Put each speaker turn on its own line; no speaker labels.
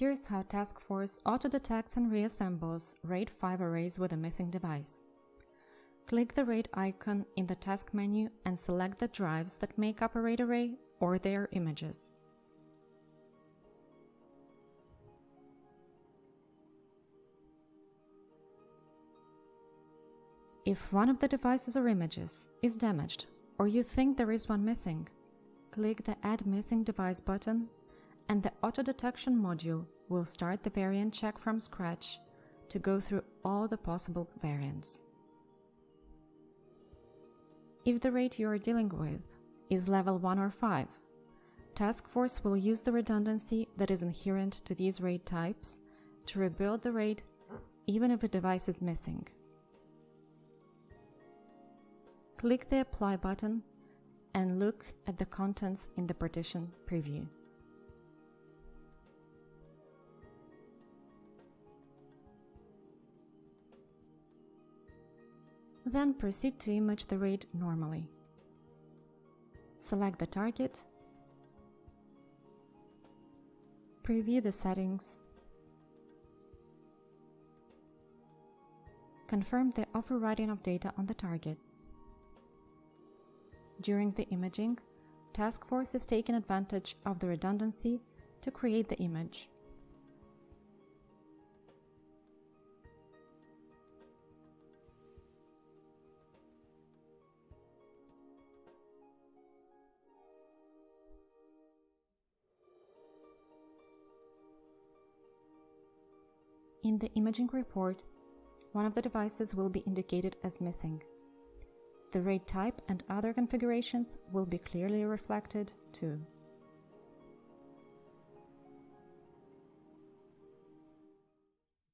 Here's how TaskForce auto-detects and reassembles RAID 5 arrays with a missing device. Click the RAID icon in the task menu and select the drives that make up a RAID array or their images. If one of the devices or images is damaged or you think there is one missing, click the Add Missing Device button and the Autodetection module will start the variant check from scratch to go through all the possible variants. If the RAID you are dealing with is level 1 or 5, TaskForce will use the redundancy that is inherent to these RAID types to rebuild the RAID even if a device is missing. Click the Apply button and look at the contents in the partition preview. Then proceed to image the RAID normally. Select the target, preview the settings, confirm the overwriting of data on the target. During the imaging, TaskForce is taking advantage of the redundancy to create the image. In the imaging report, one of the devices will be indicated as missing. The RAID type and other configurations will be clearly reflected too.